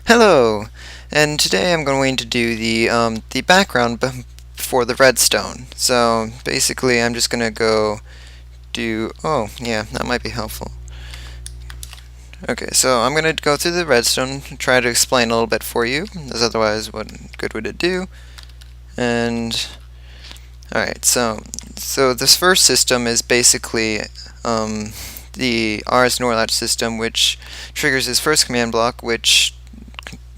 Hello, and today I'm going to do the background for the redstone. So basically, I'm just gonna go do. Oh, yeah, that might be helpful. Okay, so I'm gonna go through the redstone, try to explain a little bit for you, as otherwise, what good would it do? And all right, so this first system is basically the RS Norlatch system, which triggers this first command block, which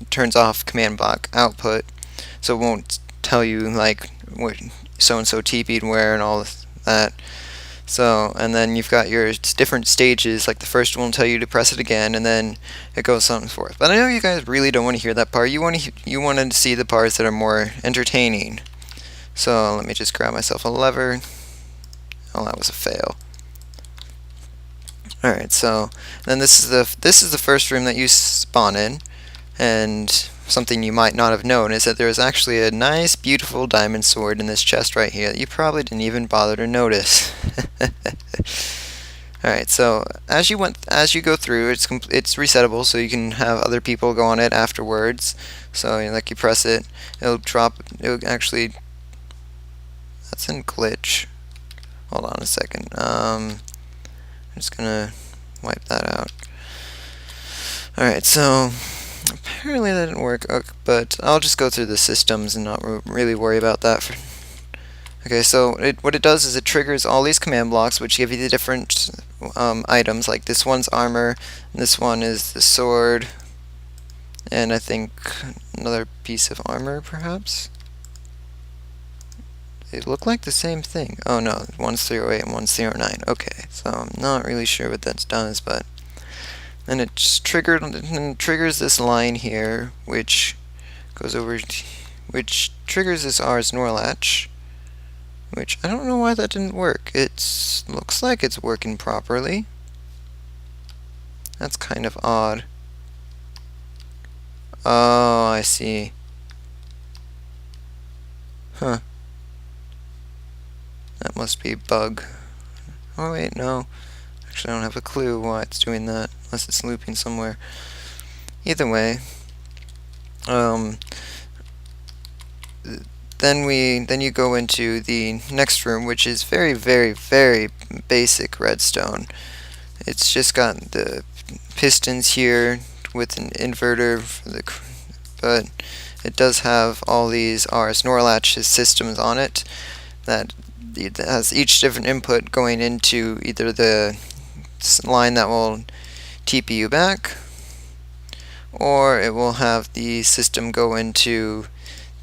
turns off command block output, so it won't tell you like what so and so TP'd where and all that. So, and then you've got your different stages. Like the first one will tell you to press it again, and then it goes so on and so forth. But I know you guys really don't want to hear that part. You want to see the parts that are more entertaining. So let me just grab myself a lever. Oh, that was a fail. All right. So then this is the first room that you spawn in. And something you might not have known is that there is actually a nice, beautiful diamond sword in this chest right here that you probably didn't even bother to notice. Alright, so as you go through, it's resettable, so you can have other people go on it afterwards. So like you press it, it'll drop. It'll actually. That's a glitch. Hold on a second. I'm just gonna wipe that out. Alright, so apparently that didn't work, but I'll just go through the systems and not really worry about that. Okay, so what it does is it triggers all these command blocks, which give you the different items. Like this one's armor, and this one is the sword, and I think another piece of armor, perhaps? They look like the same thing. Oh no, one's 308 and one's 309. Okay, so I'm not really sure what that does, but and it just triggers this line here, which goes over, which triggers this RS Norlatch, which I don't know why that didn't work. It looks like it's working properly. That's kind of odd. Oh, I see. Huh. That must be a bug. Oh wait, no. Actually, I don't have a clue why it's doing that, unless it's looping somewhere. Either way, then you go into the next room, which is very, very, very basic redstone. It's just got the pistons here with an inverter for but it does have all these RS Norlatch systems on it that has each different input going into either the line that will TP you back, or it will have the system go into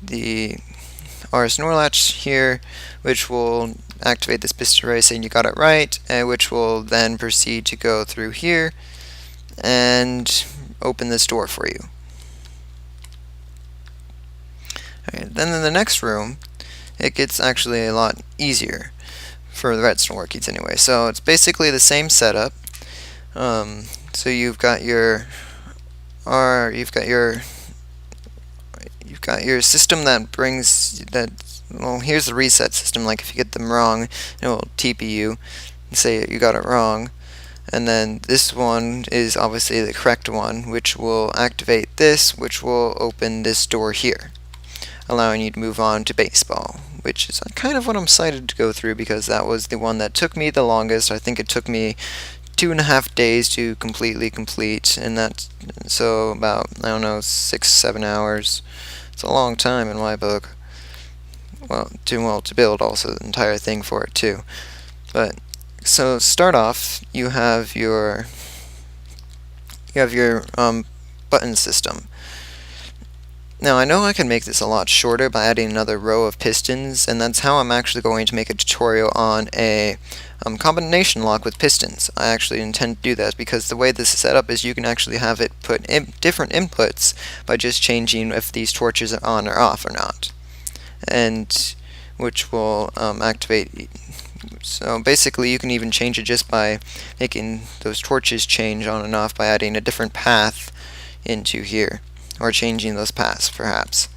the RS Norlatch here, which will activate this piston array saying you got it right, and which will then proceed to go through here and open this door for you. Alright, then in the next room, it gets actually a lot easier for the redstone workies anyway. So it's basically the same setup. So you've got your system that brings that. Well, here's the reset system. Like if you get them wrong, it will TP you and say you got it wrong. And then this one is obviously the correct one, which will activate this, which will open this door here, allowing you to move on to baseball, which is kind of what I'm excited to go through because that was the one that took me the longest. I think it took me 2.5 days to completely complete, and that's so about, I don't know, 6-7 hours. It's a long time in my book. Well, to build also the entire thing for it too. But so start off, you have your button system. Now I know I can make this a lot shorter by adding another row of pistons, and that's how I'm actually going to make a tutorial on a combination lock with pistons. I actually intend to do that because the way this is set up is you can actually have it put different inputs by just changing if these torches are on or off or not, and which will activate. So basically you can even change it just by making those torches change on and off by adding a different path into here, or changing those paths perhaps.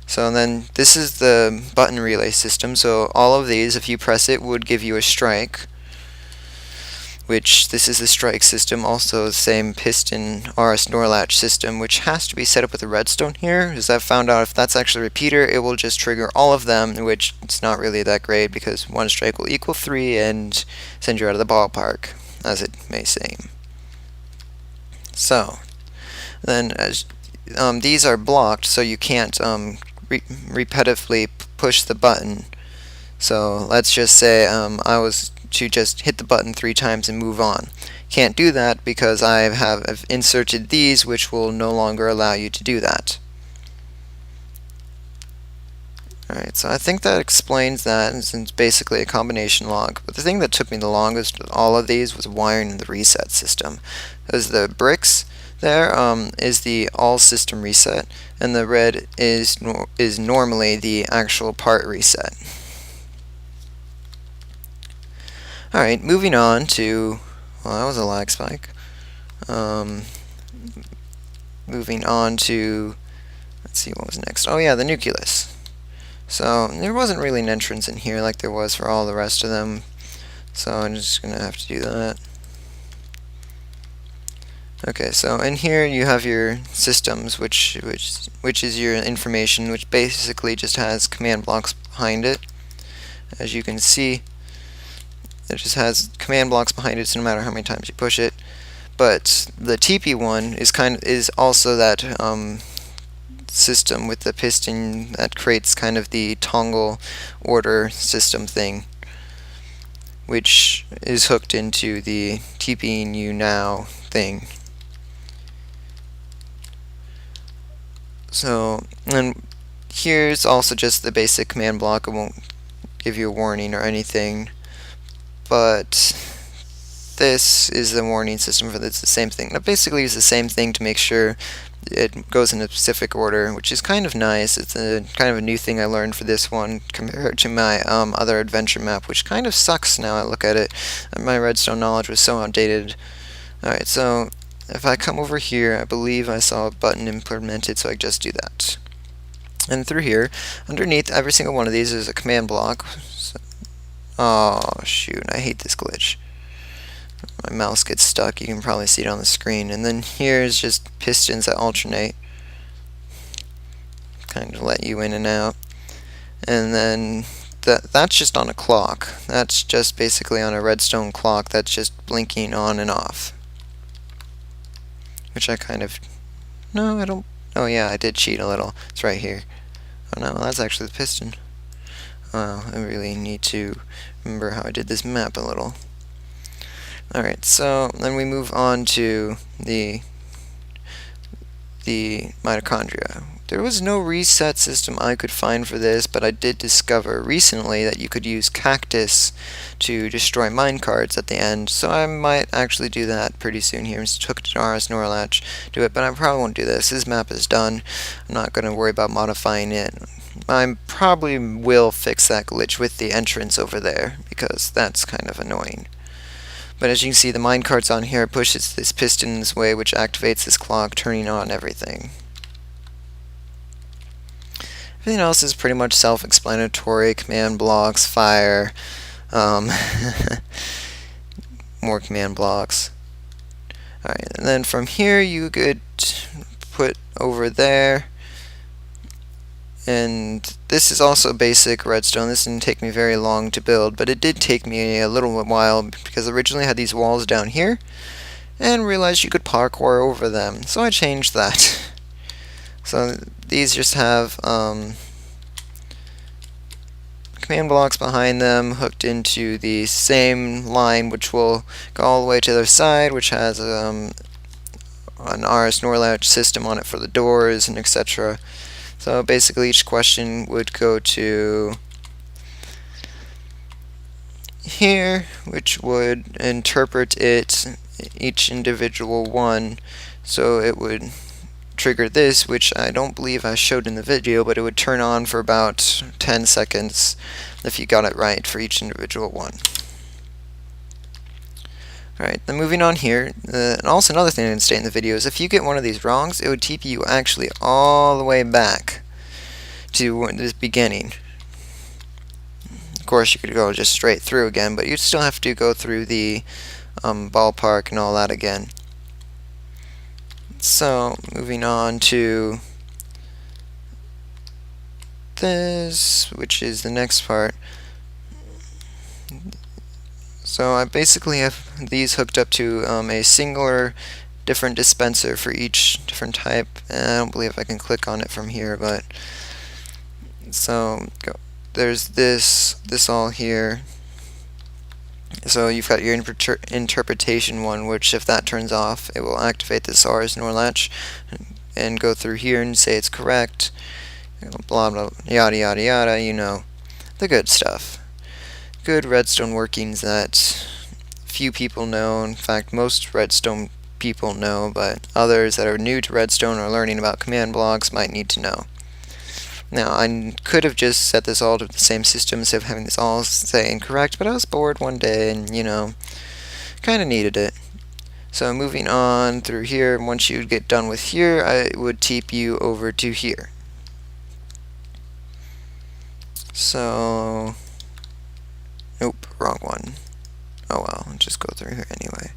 So then this is the button relay system. So all of these, if you press it, would give you a strike, which this is the strike system, also the same piston RS NOR latch system, which has to be set up with a redstone here, as I've found out if that's actually a repeater, it will just trigger all of them, which it's not really that great because one strike will equal 3 and send you out of the ballpark, as it may seem. So, then as these are blocked, so you can't repetitively push the button. So let's just say I was to just hit the button 3 times and move on. Can't do that because I've inserted these, which will no longer allow you to do that. Alright, so I think that explains that, and it's basically a combination log. But the thing that took me the longest with all of these was wiring the reset system. Because the bricks there is the all system reset, and the red is normally the actual part reset. Alright, moving on to, well, that was a lag spike. Moving on to, let's see what was next. Oh yeah, the nucleus. So there wasn't really an entrance in here like there was for all the rest of them, so I'm just gonna have to do that. Okay, so in here you have your systems, which is your information, which basically just has command blocks behind it. As you can see, it just has command blocks behind it, so no matter how many times you push it. But the TP one is also that system with the piston that creates kind of the toggle order system thing, which is hooked into the TPing you now thing. So, and here's also just the basic command block. It won't give you a warning or anything, but this is the warning system for this. It's the same thing. Now basically it's the same thing to make sure it goes in a specific order, which is kind of nice. It's a kind of a new thing I learned for this one compared to my other adventure map, which kind of sucks now I look at it. My redstone knowledge was so outdated. Alright, so if I come over here, I believe I saw a button implemented, so I just do that. And through here, underneath every single one of these is a command block. So, oh shoot, I hate this glitch. My mouse gets stuck, you can probably see it on the screen. And then here's just pistons that alternate, kind of let you in and out. And then that's just on a clock. That's just basically on a redstone clock that's just blinking on and off. Which I kind of... No, I don't... Oh yeah, I did cheat a little. It's right here. Oh no, that's actually the piston. Oh, I really need to remember how I did this map a little. Alright, so then we move on to the mitochondria. There was no reset system I could find for this, but I did discover recently that you could use cactus to destroy minecarts at the end, so I might actually do that pretty soon here. Just hook it to RS NOR latch, do it, but I probably won't do this. This map is done. I'm not going to worry about modifying it. I probably will fix that glitch with the entrance over there, because that's kind of annoying. But as you can see, the minecart's on here, pushes this piston in this way, which activates this clock, turning on everything. Everything else is pretty much self-explanatory. Command blocks, fire, more command blocks. Alright, and then from here you could put over there. And this is also basic redstone. This didn't take me very long to build, but it did take me a little while because originally I had these walls down here and realized you could parkour over them. So I changed that. So these just have command blocks behind them hooked into the same line, which will go all the way to the other side, which has an RS NOR latch system on it for the doors and etc. So basically each question would go to here, which would interpret each individual one. So it would trigger this, which I don't believe I showed in the video, but it would turn on for about 10 seconds if you got it right for each individual one. Alright, then moving on here, and also another thing I didn't state in the video is if you get one of these wrongs, it would TP you actually all the way back to the beginning. Of course, you could go just straight through again, but you'd still have to go through the ballpark and all that again. So moving on to this, which is the next part. So I basically have these hooked up to a singular different dispenser for each different type. And I don't believe I can click on it from here, but so there's this all here. So you've got your interpretation one, which if that turns off, it will activate this RS NOR latch and go through here and say it's correct. Blah blah yada yada yada. You know, the good stuff. Good Redstone workings that few people know. In fact, most Redstone people know, but others that are new to Redstone or learning about command blocks might need to know. Now, I could have just set this all to the same system instead of having this all say incorrect, but I was bored one day and, you know, kind of needed it. So moving on through here, once you get done with here, I would TP you over to here. So, nope, wrong one. Oh well, I'll just go through here anyway.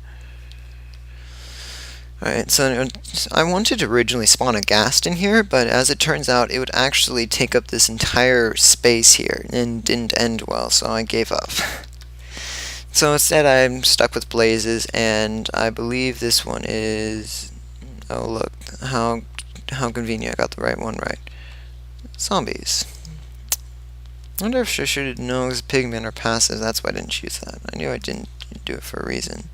Alright, so I wanted to originally spawn a ghast in here, but as it turns out, it would actually take up this entire space here, and didn't end well, so I gave up. So instead, I'm stuck with blazes, and I believe this one is... Oh look, how convenient, I got the right one right. Zombies. I wonder if I should know as pigmen or passive, that's why I didn't choose that. I knew I didn't do it for a reason.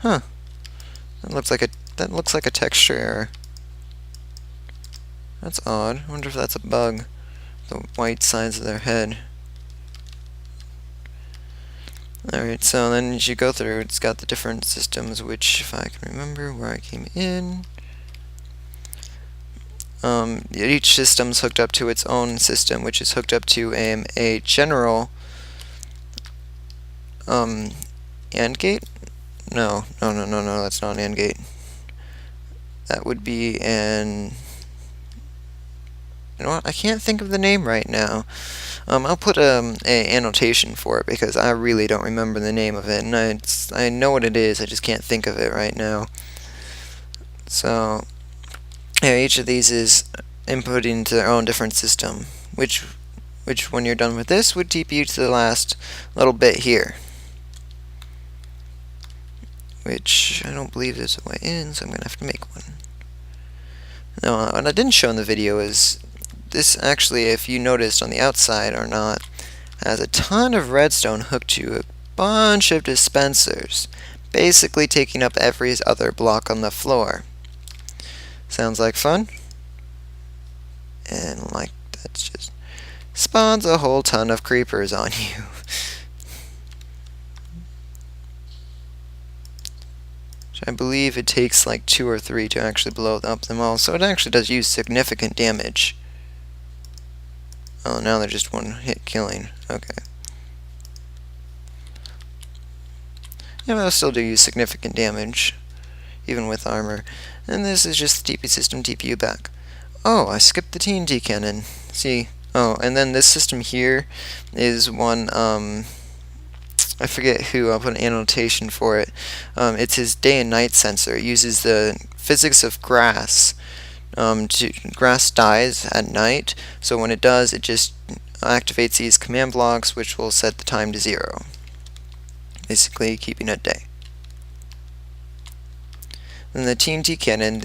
Huh. That looks like a texture error. That's odd. I wonder if that's a bug. The white sides of their head. Alright, so then as you go through, it's got the different systems, which, if I can remember where I came in... each system's hooked up to its own system, which is hooked up to a general AND gate? No, that's not an AND gate. That would be an... You know what? I can't think of the name right now. I'll put a annotation for it because I really don't remember the name of it, and I know what it is. I just can't think of it right now. So, yeah, each of these is inputting into their own different system, which when you're done with this would TP you to the last little bit here. Which I don't believe there's a way in, so I'm going to have to make one. Now, what I didn't show in the video is this actually, if you noticed on the outside or not, has a ton of redstone hooked to a bunch of dispensers, basically taking up every other block on the floor. Sounds like fun? And like that just spawns a whole ton of creepers on you. I believe it takes like 2 or 3 to actually blow up them all, so it actually does use significant damage. Oh, now they're just one hit killing. Okay. Yeah, but they'll still do use significant damage, even with armor. And this is just the TP system, TP you back. Oh, I skipped the TNT cannon. See? Oh, and then this system here is one, I forget who, I'll put an annotation for it. It's his day and night sensor. It uses the physics of grass. Grass dies at night, so when it does, it just activates these command blocks, which will set the time to 0. Basically, keeping it day. And the TNT cannon,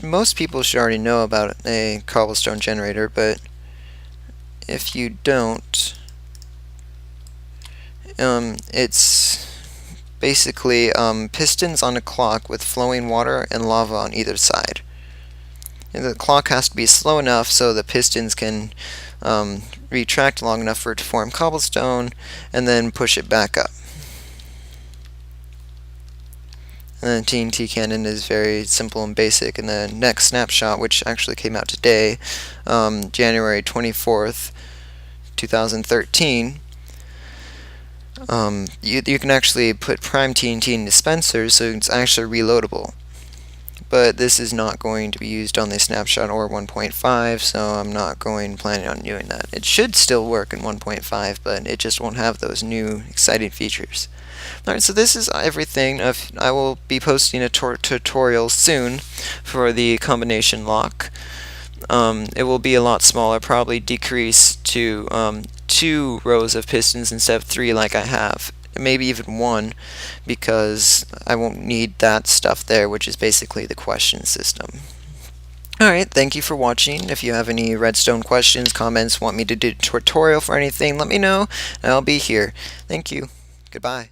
most people should already know about a cobblestone generator, but if you don't, it's basically pistons on a clock with flowing water and lava on either side. And the clock has to be slow enough so the pistons can retract long enough for it to form cobblestone and then push it back up. And the TNT cannon is very simple and basic. And the next snapshot, which actually came out today, January 24th, 2013, you can actually put prime TNT in dispensers, so it's actually reloadable. but this is not going to be used on the snapshot or 1.5, so I'm not planning on doing that. It should still work in 1.5, but it just won't have those new exciting features. Alright, so this is everything. I will be posting a tutorial soon for the combination lock. It will be a lot smaller, probably decrease to 2 rows of pistons instead of 3 like I have. Maybe even 1, because I won't need that stuff there, which is basically the question system. Alright, thank you for watching. If you have any redstone questions, comments, want me to do a tutorial for anything, let me know, and I'll be here. Thank you. Goodbye.